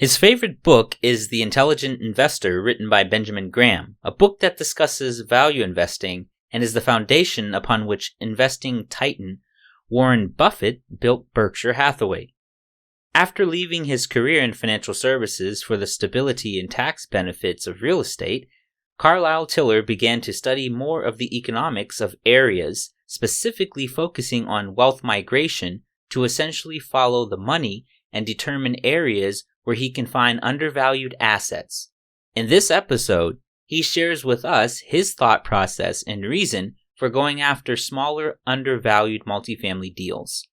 His favorite book is The Intelligent Investor, written by Benjamin Graham, a book that discusses value investing and is the foundation upon which investing titan Warren Buffett built Berkshire Hathaway. After leaving his career in financial services for the stability and tax benefits of real estate, Carlyle Tiller began to study more of the economics of areas, specifically focusing on wealth migration to essentially follow the money and determine areas where he can find undervalued assets. In this episode, he shares with us his thought process and reason for going after smaller, undervalued multifamily deals.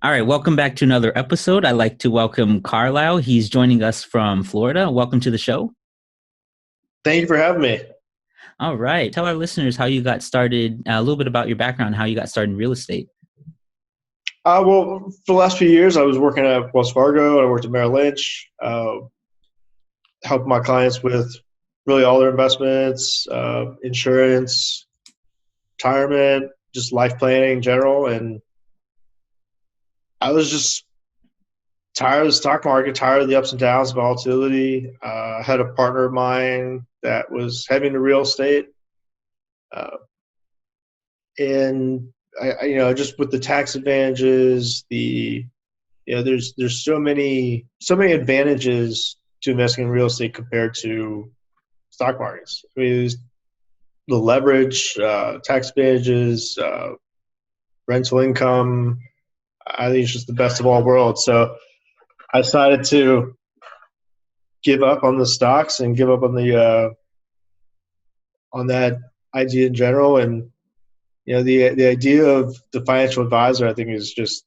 All right, welcome back to another episode. I'd like to welcome Carlyle. He's joining us from Florida. Welcome to the show. Thank you for having me. All right. Tell our listeners how you got started, a little bit about your background, how you got started in real estate. Well, for the last few years, I was working at Wells Fargo. I worked at Merrill Lynch, helping my clients with really all their investments, insurance, retirement, just life planning in general. And I was just tired of the stock market, tired of the ups and downs, volatility. I had a partner of mine that was heavy into real estate. And I just with the tax advantages, there's so many advantages to investing in real estate compared to stock markets. I mean, there's the leverage, tax advantages, rental income. I think it's just the best of all worlds. So I decided to give up on the stocks and give up on on that idea in general. And the idea of the financial advisor, I think, is just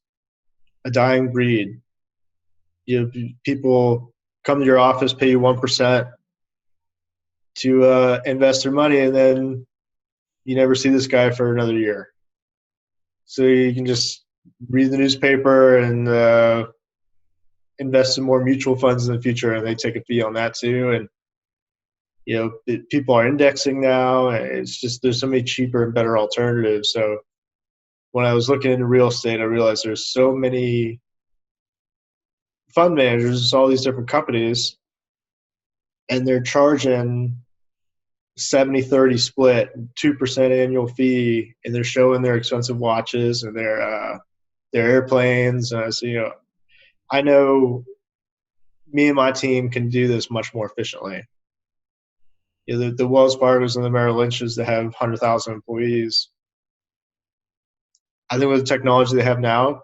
a dying breed. People come to your office, pay you 1% to invest their money, and then you never see this guy for another year. So you can just read the newspaper and invest in more mutual funds in the future, and they take a fee on that too. And people are indexing now, and it's just there's so many cheaper and better alternatives. So when I was looking into real estate, I realized there's so many fund managers, all these different companies, and they're charging 70-30 split, 2% annual fee, and they're showing their expensive watches and their airplanes. So I know me and my team can do this much more efficiently. The Wells Fargos and the Merrill Lynches that have 100,000 employees, I think with the technology they have now,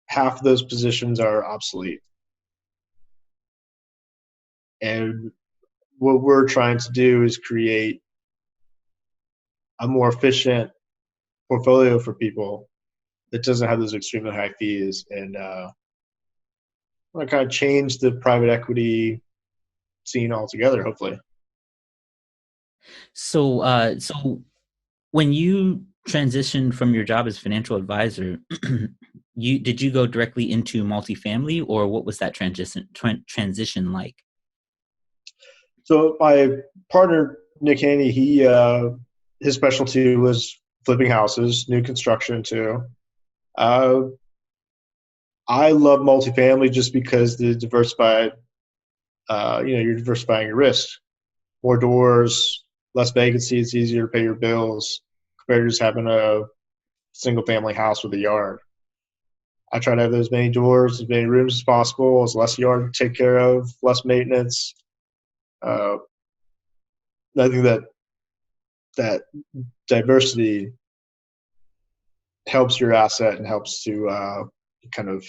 half of those positions are obsolete. And what we're trying to do is create a more efficient portfolio for people that doesn't have those extremely high fees. And I want to kind of change the private equity scene altogether, hopefully. So when you transitioned from your job as financial advisor, did you go directly into multifamily, or what was that transition like? So my partner Nick Haney, his specialty was flipping houses, new construction too. I love multifamily just because the diversified, you're diversifying your risk, more doors, less vacancy. It's easier to pay your bills compared to just having a single family house with a yard. I try to have as many doors, as many rooms as possible, as less yard to take care of, less maintenance. I think that diversity helps your asset and helps to kind of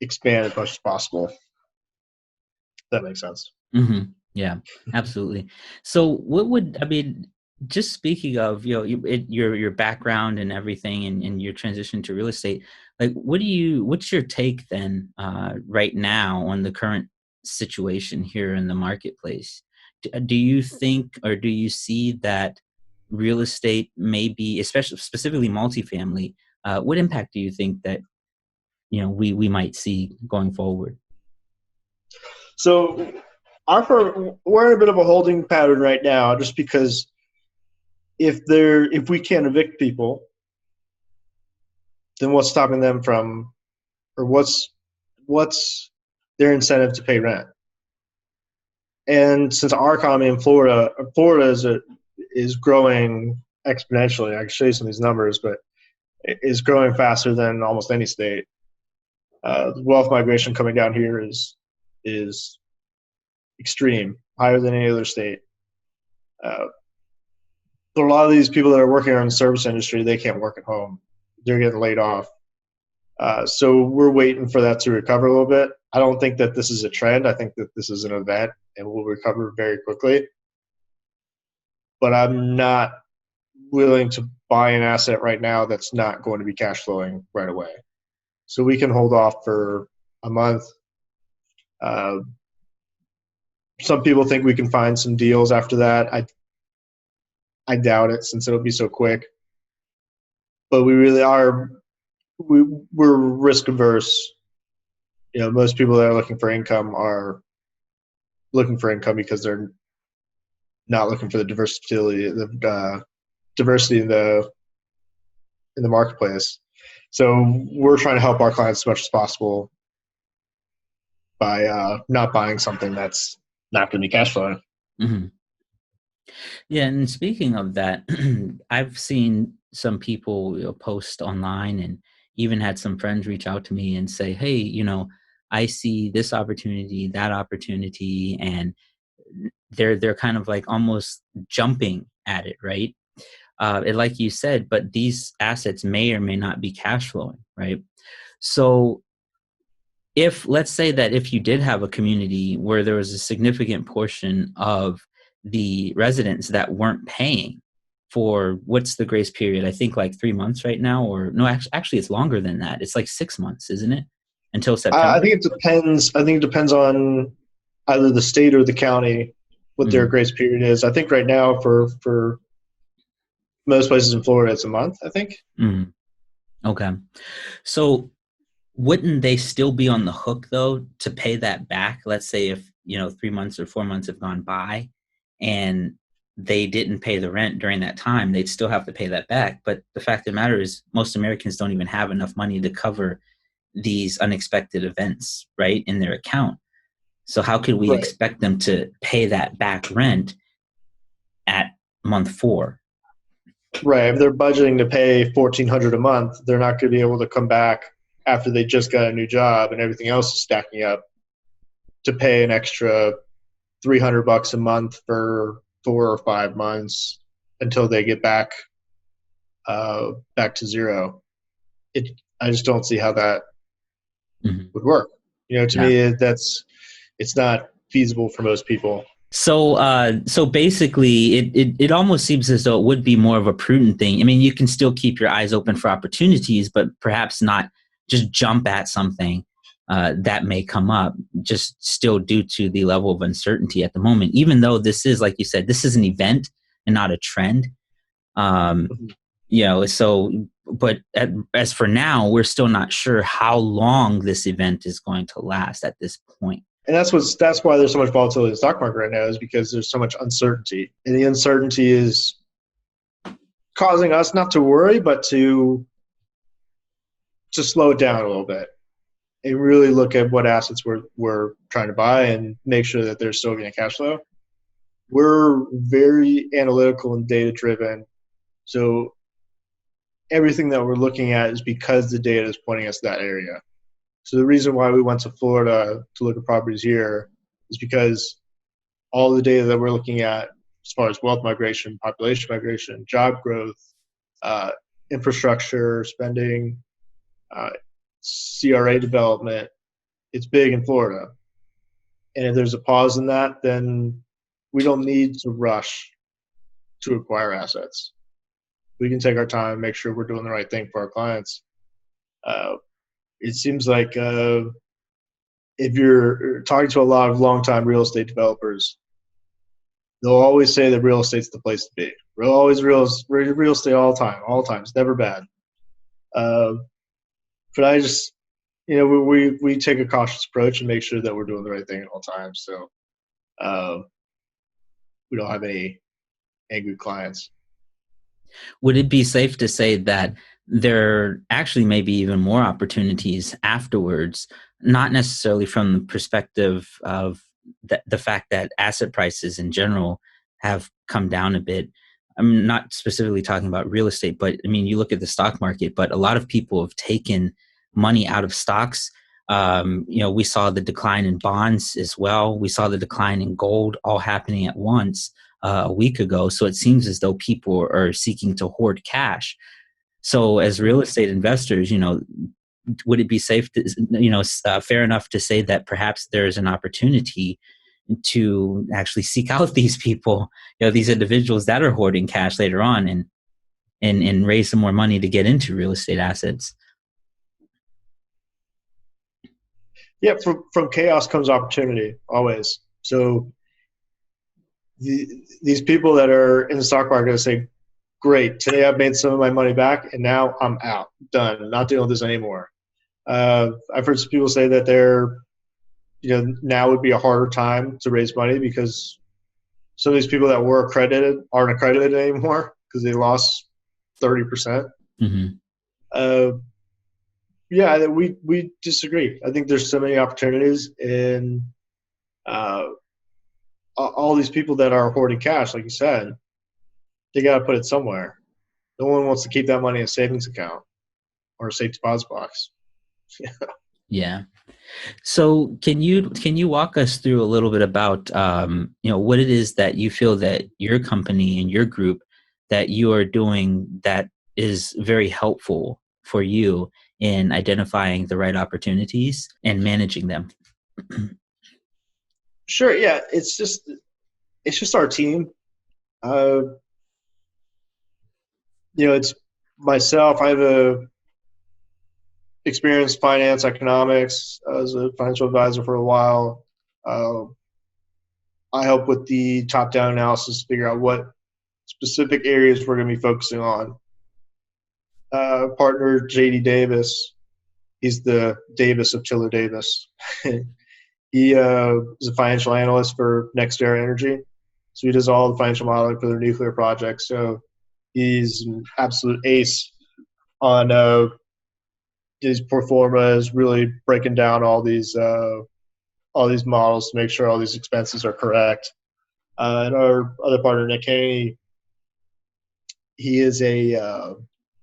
expand as much as possible. If that makes sense. Mm-hmm. Yeah, absolutely. So just speaking of, your background and everything and your transition to real estate, like, what's your take then, right now on the current situation here in the marketplace? Do you think, or do you see that real estate may be, especially specifically multifamily, what impact do you think that, we might see going forward? So we're in a bit of a holding pattern right now, just because if we can't evict people, then what's stopping them from, or what's their incentive to pay rent. And since our economy in Florida is growing exponentially. I can show you some of these numbers, but it is growing faster than almost any state. The wealth migration coming down here is extreme, higher than any other state. But a lot of these people that are working in the service industry, they can't work at home. They're getting laid off. So we're waiting for that to recover a little bit. I don't think that this is a trend. I think that this is an event and will recover very quickly. But I'm not willing to buy an asset right now that's not going to be cash flowing right away. So we can hold off for a month. Some people think we can find some deals after that. I doubt it, since it'll be so quick. But we really are. We're risk averse. Most people that are looking for income are looking for income because they're not looking for the diversity in the marketplace. So we're trying to help our clients as much as possible by not buying something that's not going to be cash flowing. Mm-hmm. Yeah, and speaking of that, I've seen some people post online, and even had some friends reach out to me and say, hey, I see this opportunity, that opportunity, and they're kind of like almost jumping at it, right? Like you said, but these assets may or may not be cash flowing, right? So let's say that if you did have a community where there was a significant portion of the residents that weren't paying for, what's the grace period? I think like 3 months right now, or no, actually it's longer than that. It's like 6 months, isn't it? Until September. I think it depends. I think it depends on either the state or the county what their grace period is. I think right now for most places in Florida, it's a month, I think. Okay. So wouldn't they still be on the hook, though, to pay that back? Let's say if, 3 months or 4 months have gone by and they didn't pay the rent during that time, they'd still have to pay that back. But the fact of the matter is most Americans don't even have enough money to cover these unexpected events, right, in their account. So how could we expect them to pay that back rent at month 4? Right. If they're budgeting to pay $1,400 a month, they're not going to be able to come back after they just got a new job and everything else is stacking up to pay an extra $300 a month for 4 or 5 months until they get back to zero. I just don't see how that would work. To me, it's not feasible for most people. So basically, it almost seems as though it would be more of a prudent thing. I mean, you can still keep your eyes open for opportunities, but perhaps not just jump at something that may come up, just still due to the level of uncertainty at the moment. Even though this is, like you said, this is an event and not a trend. But as for now, we're still not sure how long this event is going to last at this point. And that's why there's so much volatility in the stock market right now, is because there's so much uncertainty. And the uncertainty is causing us not to worry, but to slow it down a little bit and really look at what assets we're trying to buy and make sure that they're still getting cash flow. We're very analytical and data-driven. So everything that we're looking at is because the data is pointing us to that area. So the reason why we went to Florida to look at properties here is because all the data that we're looking at as far as wealth migration, population migration, job growth, infrastructure spending, CRA development, it's big in Florida. And if there's a pause in that, then we don't need to rush to acquire assets. We can take our time, make sure we're doing the right thing for our clients. It seems like if you're talking to a lot of longtime real estate developers, they'll always say that real estate's the place to be. We're always real estate all the time. It's never bad. But I just, we take a cautious approach and make sure that we're doing the right thing at all times. So we don't have any angry clients. Would it be safe to say that there actually may be even more opportunities afterwards not necessarily from the perspective of the fact that asset prices in general have come down a bit. I'm not specifically talking about real estate, but I mean, you look at the stock market, but a lot of people have taken money out of stocks. We saw the decline in bonds as well. We saw the decline in gold all happening at once a week ago. So it seems as though people are seeking to hoard cash. So as real estate investors, would it be safe to, fair enough to say that perhaps there's an opportunity to actually seek out these people, these individuals that are hoarding cash later on and raise some more money to get into real estate assets? Yeah, from chaos comes opportunity, always. So these people that are in the stock market say, great, today I've made some of my money back, and now I'm out, done, not dealing with this anymore. I've heard some people say that now would be a harder time to raise money because some of these people that were accredited aren't accredited anymore because they lost 30%. Mm-hmm. Yeah, we disagree. I think there's so many opportunities in all these people that are hoarding cash, like you said. They got to put it somewhere. No one wants to keep that money in a savings account or a safe deposit box. Yeah. So can you walk us through a little bit about what it is that you feel that your company and your group that you are doing that is very helpful for you in identifying the right opportunities and managing them? Sure. Yeah. It's just our team. It's myself. I have a experienced finance, economics. I was a financial advisor for a while. I help with the top-down analysis to figure out what specific areas we're going to be focusing on. Partner JD Davis, he's the Davis of Tiller Davis. He is a financial analyst for NextEra Energy, so he does all the financial modeling for their nuclear projects. So he's an absolute ace on these pro formas, really breaking down all these models to make sure all these expenses are correct. And our other partner, Nick Haney, he is a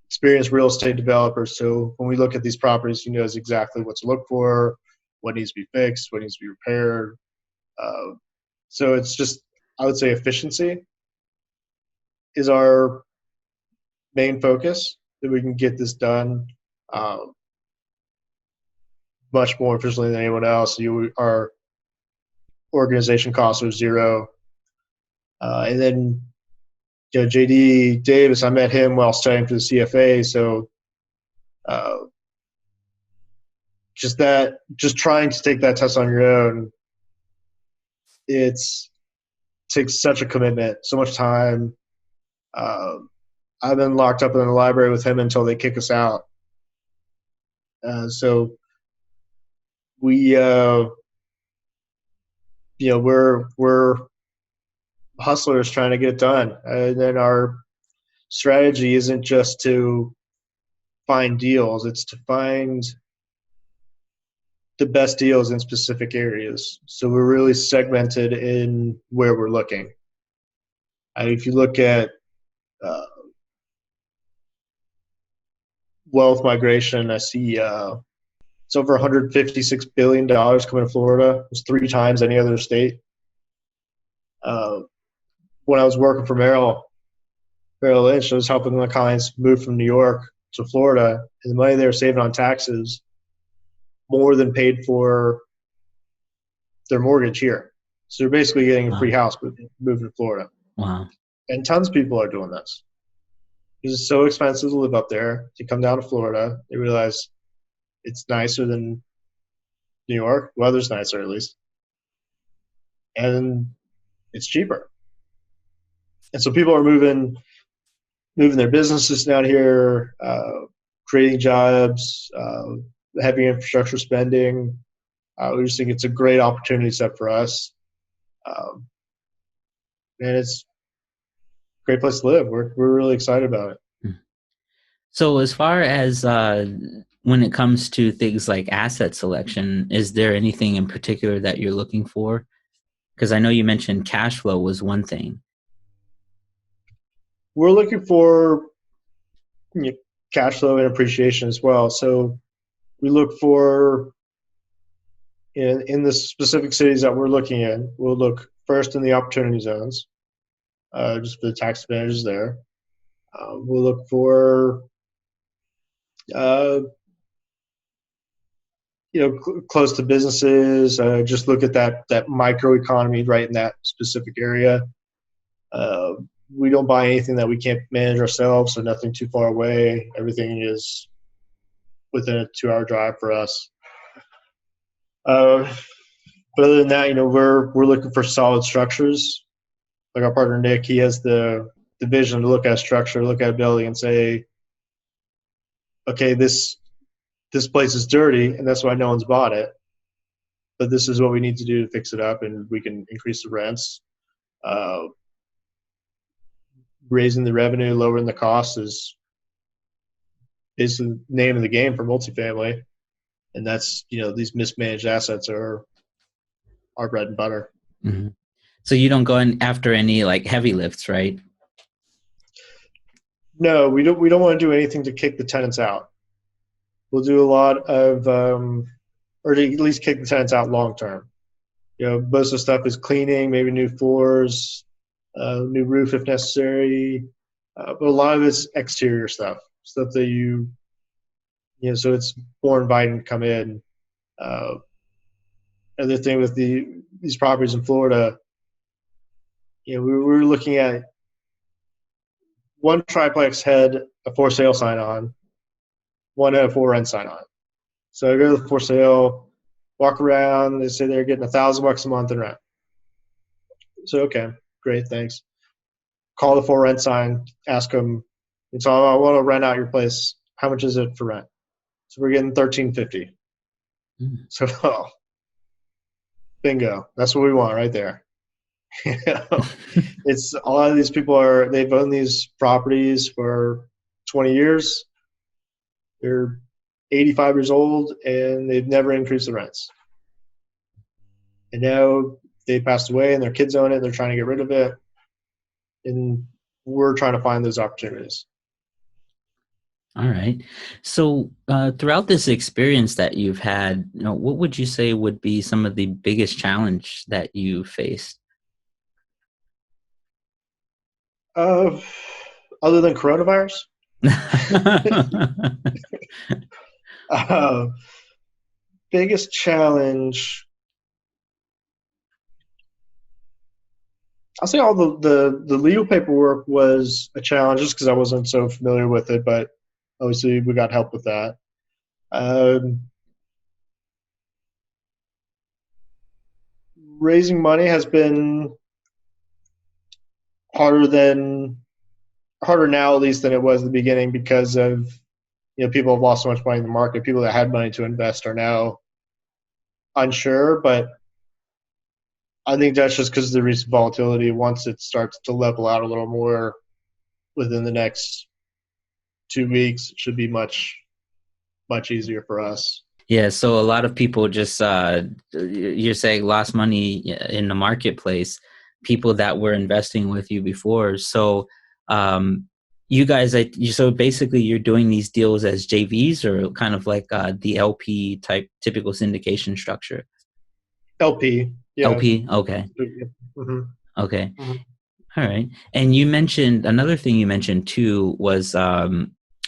experienced real estate developer. So when we look at these properties, he knows exactly what to look for, what needs to be fixed, what needs to be repaired. So it's just, I would say, efficiency is our main focus, that we can get this done much more efficiently than anyone else. Our organization costs are zero. And then, JD Davis, I met him while studying for the CFA. So just trying to take that test on your own, it takes such a commitment, so much time. I've been locked up in the library with him until they kick us out. So we, we're hustlers trying to get it done. And then our strategy isn't just to find deals, it's to find the best deals in specific areas. So we're really segmented in where we're looking. If you look at wealth migration, I see it's over $156 billion coming to Florida. It's 3 times any other state. When I was working for Merrill Lynch, I was helping my clients move from New York to Florida, and the money they were saving on taxes more than paid for their mortgage here. So they're basically getting a free house moving to Florida. Wow. And tons of people are doing this. Because it's so expensive to live up there. To come down to Florida, they realize it's nicer than New York. Weather's nicer, at least. And it's cheaper. And so people are moving their businesses down here, creating jobs, heavy infrastructure spending. We just think it's a great opportunity set for us. And it's a great place to live. We're really excited about it. So as far as when it comes to things like asset selection, is there anything in particular that you're looking for? Because I know you mentioned cash flow was one thing. We're looking for, you know, cash flow and appreciation as well. So we look for, in the specific cities that we're looking in, we'll look first in the opportunity zones, just for the tax advantages there. We'll look for, uh, close to businesses. Just look at that micro economy right in that specific area. Uh, we don't buy anything that we can't manage ourselves, so nothing too far away. Everything is within a 2-hour drive for us. But other than that, we're looking for solid structures. Like our partner Nick, he has the vision to look at a structure, look at a building, and say, okay, this place is dirty, and that's why no one's bought it. But this is what we need to do to fix it up, and we can increase the rents. Uh, Raising the revenue, lowering the cost is the name of the game for multifamily, and that's, these mismanaged assets are our bread and butter. Mm-hmm. So you don't go in after any like heavy lifts, right? No, we don't want to do anything to kick the tenants out. We'll do a lot of, or to at least kick the tenants out long term. Most of the stuff is cleaning, maybe new floors, new roof if necessary, but a lot of it's exterior stuff that so it's more inviting to come in. Other thing with these properties in Florida, we were looking at one triplex had a for sale sign on, one had a for rent sign on. So I go to the for sale, walk around, they say they're getting $1,000 a month in rent. So, okay, great, thanks. Call the for rent sign, ask them, so I want to rent out your place. How much is it for rent? So we're getting $1,350. So, bingo, that's what we want right there. It's a lot of these people they've owned these properties for 20 years. They're 85 years old and they've never increased the rents. And now they passed away and their kids own it and they're trying to get rid of it. And we're trying to find those opportunities. All right. So throughout this experience that you've had, what would you say would be some of the biggest challenge that you faced? Other than coronavirus? Biggest challenge, I'll say all the legal paperwork was a challenge just because I wasn't so familiar with it, but obviously we got help with that. Raising money has been harder now at least than it was at the beginning because of people have lost so much money in the market. People that had money to invest are now unsure, but I think that's just because of the recent volatility. Once it starts to level out a little more within the next 2 weeks, it should be much easier for us. Yeah, so a lot of people just you're saying lost money in the marketplace, people that were investing with you before. So you guys, so basically you're doing these deals as JVs or kind of like the LP type typical syndication structure? LP. Yeah. LP, okay. Mm-hmm. Okay. Mm-hmm. All right. And you mentioned, another thing you mentioned too was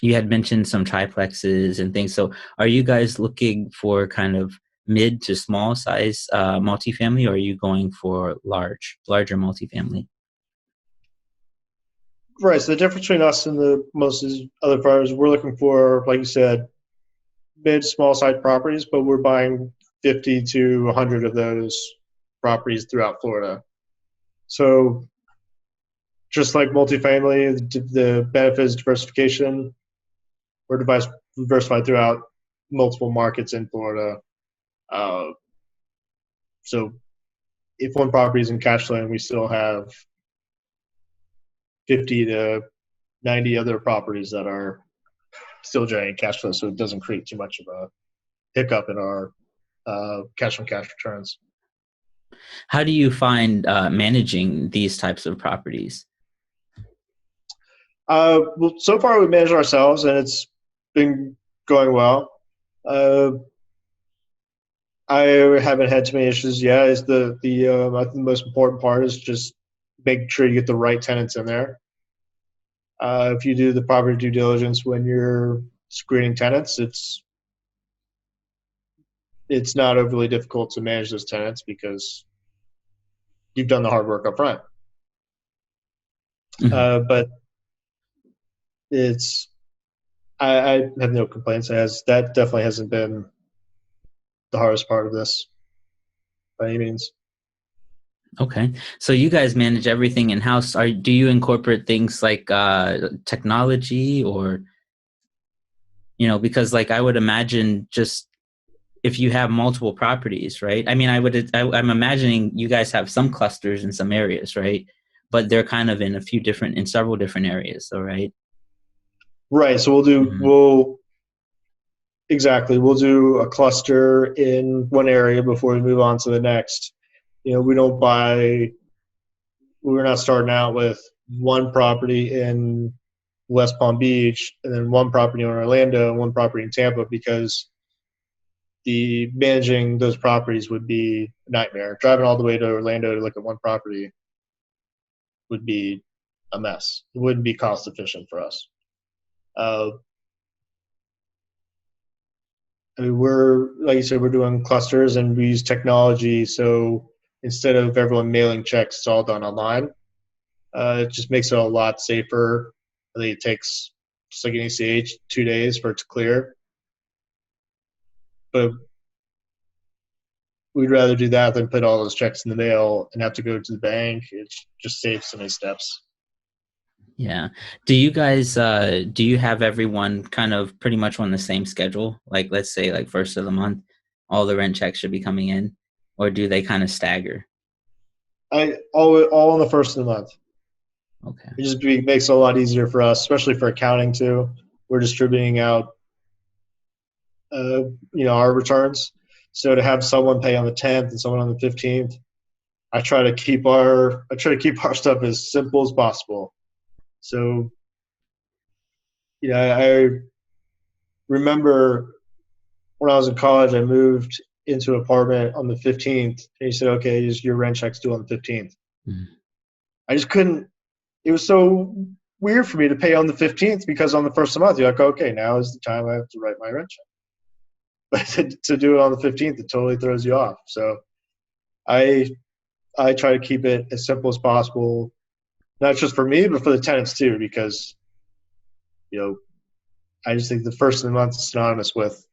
you had mentioned some triplexes and things. So are you guys looking for kind of mid to small size multifamily, or are you going for larger multifamily? Right. So the difference between us and the most other firms, we're looking for, like you said, mid, small size properties, but we're buying 50 to 100 of those properties throughout Florida. So just like multifamily, the benefit is diversification. We're diversified throughout multiple markets in Florida. So if one property is in cash flow, we still have 50 to 90 other properties that are still generating cash flow, so it doesn't create too much of a hiccup in our cash on cash returns. How do you find managing these types of properties? Well, so far we managed ourselves, and it's been going well. I haven't had too many issues yet. Is I think the most important part is just make sure you get the right tenants in there. If you do the proper due diligence when you're screening tenants, it's not overly difficult to manage those tenants because you've done the hard work up front. Mm-hmm. But I have no complaints. That definitely hasn't been the hardest part of this by any means. Okay, so you guys manage everything in house. Do you incorporate things like technology, or because like I would imagine, just if you have multiple properties, right? I mean, I'm imagining you guys have some clusters in some areas, right? But they're kind of in several different areas, all right? Right. So we'll do a cluster in one area before we move on to the next. We're not starting out with one property in West Palm Beach and then one property in Orlando and one property in Tampa, because the managing those properties would be a nightmare. Driving all the way to Orlando to look at one property would be a mess. It wouldn't be cost efficient for us. Like you said, we're doing clusters and we use technology. So instead of everyone mailing checks, it's all done online. It just makes it a lot safer. I think it takes, just like an ACH, 2 days for it to clear. But we'd rather do that than put all those checks in the mail and have to go to the bank. It just saves so many steps. Yeah. Do you guys do you have everyone kind of pretty much on the same schedule? Like, let's say like first of the month, all the rent checks should be coming in, or do they kind of stagger? All on the first of the month. Okay. It just makes it a lot easier for us, especially for accounting too. We're distributing out, our returns. So to have someone pay on the 10th and someone on the 15th, I try to keep our stuff as simple as possible. So, I remember when I was in college, I moved into an apartment on the 15th, and he said, "Okay, your rent check's due on the 15th." Mm-hmm. I just couldn't. It was so weird for me to pay on the 15th because on the first of the month, you're like, "Okay, now is the time I have to write my rent check." But to do it on the 15th, it totally throws you off. So I try to keep it as simple as possible, not just for me, but for the tenants too, because I just think the first of the month is synonymous with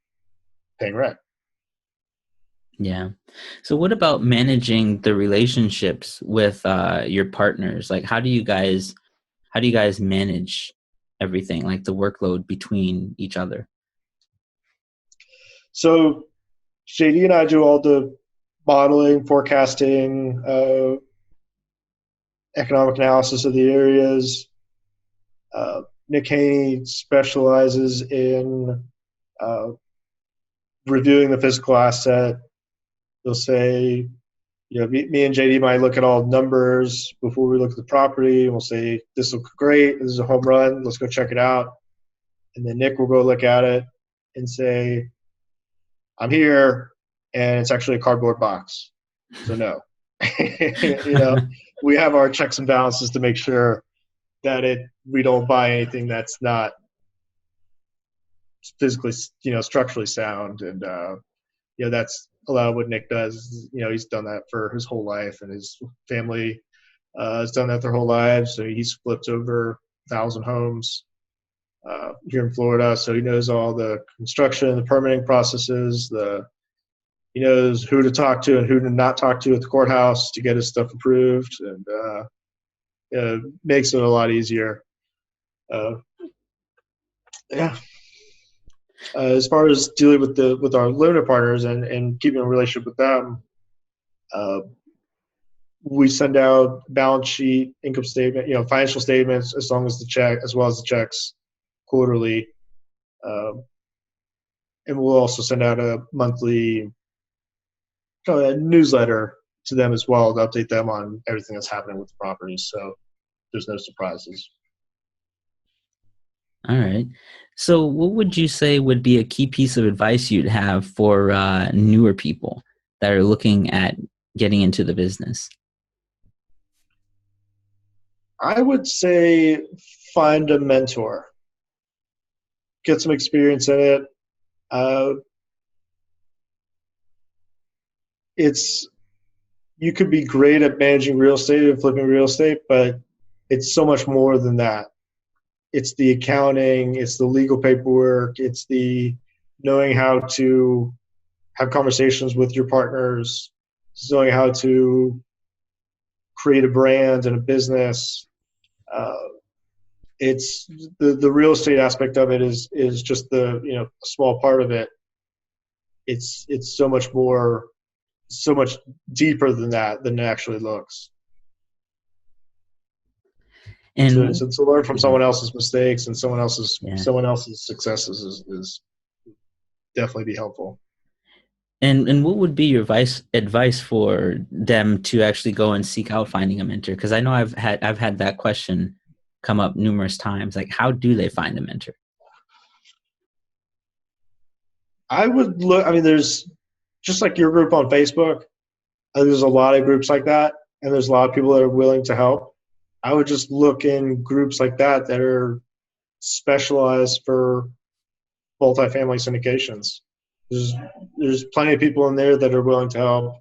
paying rent. Yeah. So what about managing the relationships with your partners? Like, how do you guys manage everything, like the workload between each other? So JD and I do all the modeling, forecasting, economic analysis of the areas. Nick Haney specializes in reviewing the physical asset. He'll say, me and JD might look at all numbers before we look at the property, and we'll say, this looks great, this is a home run, let's go check it out. And then Nick will go look at it and say, I'm here, and it's actually a cardboard box. So no. We have our checks and balances to make sure that we don't buy anything that's not physically, structurally sound. And, that's a lot of what Nick does. He's done that for his whole life, and his family has done that their whole lives. So he's flipped over 1,000 homes here in Florida. So he knows all the construction, the permitting processes, he knows who to talk to and who to not talk to at the courthouse to get his stuff approved, and makes it a lot easier. Yeah. As far as dealing with our limited partners and keeping a relationship with them, we send out balance sheet, income statement, financial statements, as well as the checks quarterly. And we'll also send out a monthly newsletter to them as well to update them on everything that's happening with the properties. So there's no surprises. All right. So what would you say would be a key piece of advice you'd have for newer people that are looking at getting into the business? I would say find a mentor. Get some experience in it. You could be great at managing real estate and flipping real estate, but it's so much more than that. It's the accounting, it's the legal paperwork, it's the knowing how to have conversations with your partners, it's knowing how to create a brand and a business. It's the real estate aspect of it is just the a small part of it. It's so much more, so much deeper than that than it actually looks. And so to learn from someone else's mistakes and someone else's successes is definitely be helpful. And what would be your advice for them to actually go and seek out finding a mentor? Because I know I've had that question come up numerous times. Like, how do they find a mentor? I would look. I mean, there's just like your group on Facebook. There's a lot of groups like that, and there's a lot of people that are willing to help. I would just look in groups like that are specialized for multifamily syndications. There's plenty of people in there that are willing to help.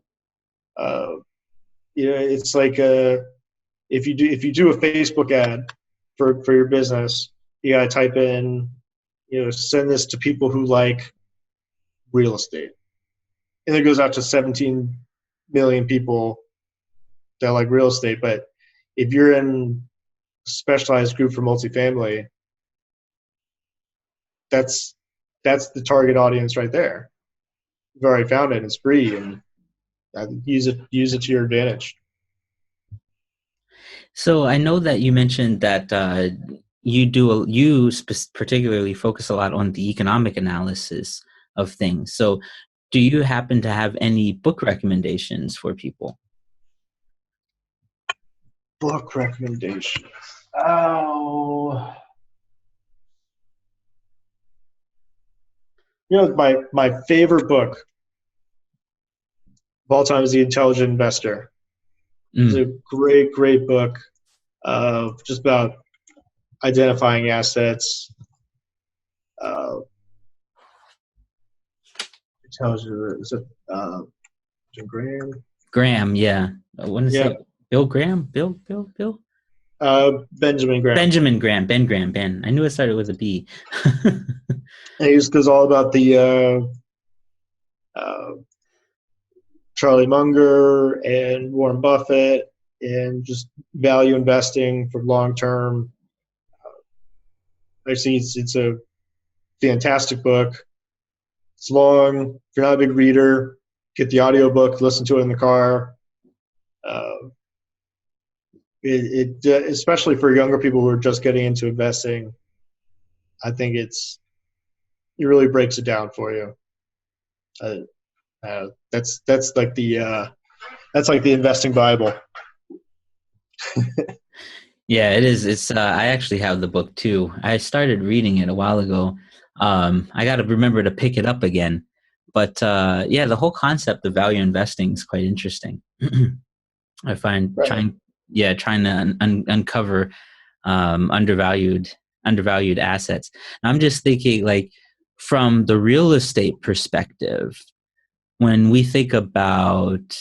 It's like if you do a Facebook ad for your business, you gotta type in, send this to people who like real estate, and it goes out to 17 million people that like real estate. But if you're in a specialized group for multifamily, that's the target audience right there. You've already found it. It's free, and use it to your advantage. So I know that you mentioned that you particularly focus a lot on the economic analysis of things. So do you happen to have any book recommendations for people? Book recommendations. Oh, my favorite book of all time is The Intelligent Investor. It's a great book, just about identifying assets. Intelligent, is it Graham? Graham, yeah. I want to say Bill Graham. Bill. Benjamin Graham. Ben Graham. I knew it started with a B. And he just goes all about the Charlie Munger and Warren Buffett and just value investing for long term. I think it's a fantastic book. It's long. If you're not a big reader, get the audiobook, listen to it in the car. Especially for younger people who are just getting into investing, I think it really breaks it down for you. That's like the investing Bible. Yeah, it is. It's I actually have the book too. I started reading it a while ago. I got to remember to pick it up again. But the whole concept of value investing is quite interesting. I find trying to uncover undervalued assets. And I'm just thinking, like, from the real estate perspective, when we think about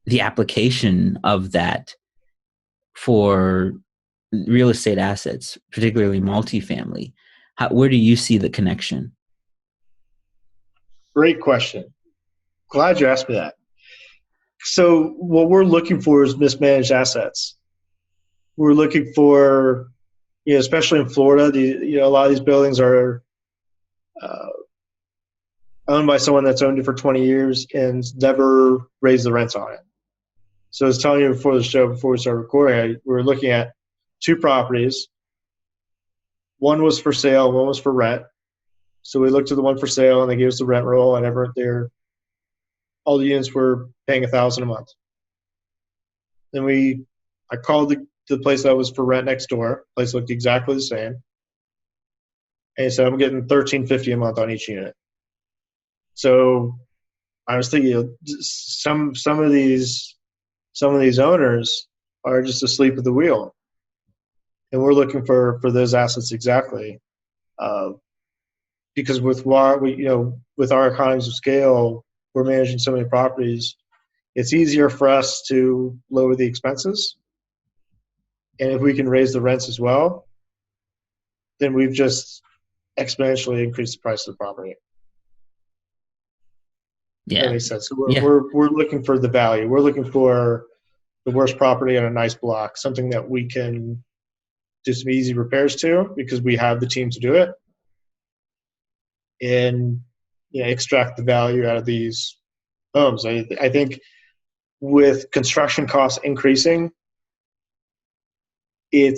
the application of that for real estate assets, particularly multifamily, where do you see the connection? Great question. Glad you asked me that. So what we're looking for is mismanaged assets. We're looking for, especially in Florida, a lot of these buildings are owned by someone that's owned it for 20 years and never raised the rents on it. So I was telling you before the show, before we started recording, we were looking at 2 properties. One was for sale, one was for rent. So we looked at the one for sale, and they gave us the rent roll, and all the units were paying $1,000 a month. Then I called the place that was for rent next door. The place looked exactly the same, and he said, I'm getting $1,350 a month on each unit. So I was thinking, some of these owners are just asleep at the wheel, and we're looking for those assets exactly. Because with our economies of scale, we're managing so many properties. It's easier for us to lower the expenses, and if we can raise the rents as well, then we've just exponentially increased the price of the property. Yeah, that makes sense. So we're looking for the value. We're looking for the worst property on a nice block, something that we can do some easy repairs to because we have the team to do it, and extract the value out of these homes. I think with construction costs increasing, and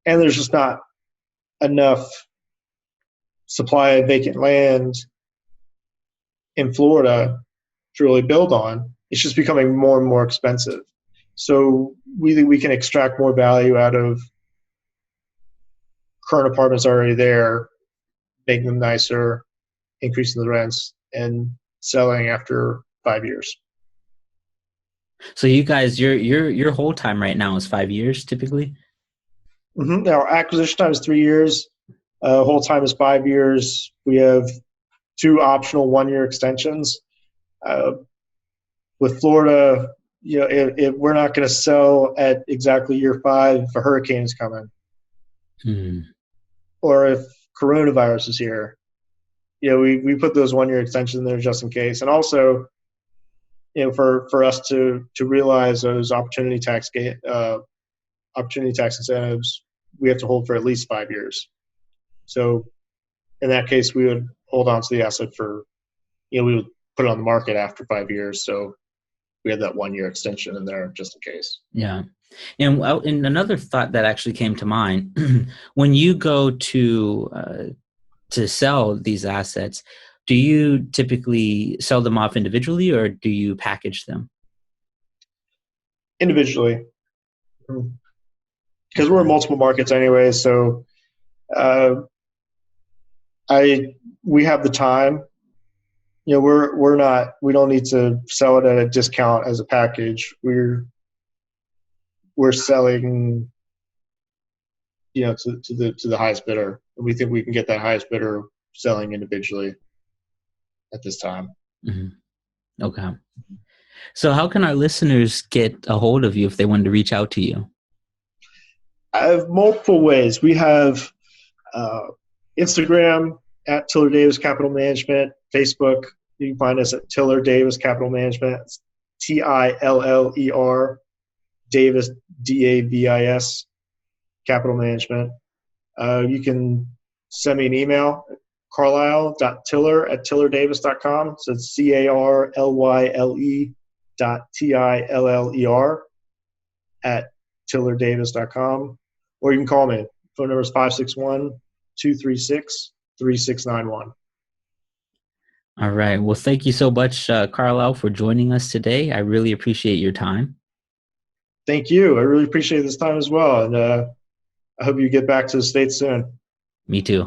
there's just not enough supply of vacant land in Florida to really build on. It's just becoming more and more expensive. So we think we can extract more value out of current apartments already there, making them nicer, increasing the rents, and selling after 5 years. So you guys, your hold time right now is 5 years typically? Mm-hmm. Our acquisition time is 3 years. Hold time is 5 years. We have 2 optional 1-year extensions. With Florida, if we're not going to sell at exactly year 5 if a hurricane is coming, or if coronavirus is here. We put those 1-year extensions in there just in case, and also, for us to realize those opportunity tax incentives, we have to hold for at least 5 years. So in that case, we would hold on to the asset for, we would put it on the market after 5 years. So we had that 1-year extension in there just in case. Yeah. And another thought that actually came to mind, when you go to sell these assets, do you typically sell them off individually or do you package them? Individually. Because we're in multiple markets anyway, so we have the time. We don't need to sell it at a discount as a package. We're selling, to the highest bidder. We think we can get that highest bidder selling individually at this time. Mm-hmm. Okay. So how can our listeners get a hold of you if they wanted to reach out to you? I have multiple ways. We have Instagram at Tiller Davis Capital Management, Facebook. You can find us at Tiller Davis Capital Management. It's TILLER Davis DAVIS Capital Management. You can send me an email, carlyle.tiller@tillerdavis.com. So it's CARLYLE.TILLER @tillerdavis.com. Or you can call me. Phone number is 561-236-3691. All right. Well, thank you so much, Carlyle, for joining us today. I really appreciate your time. Thank you. I really appreciate this time as well. And I hope you get back to the States soon. Me too.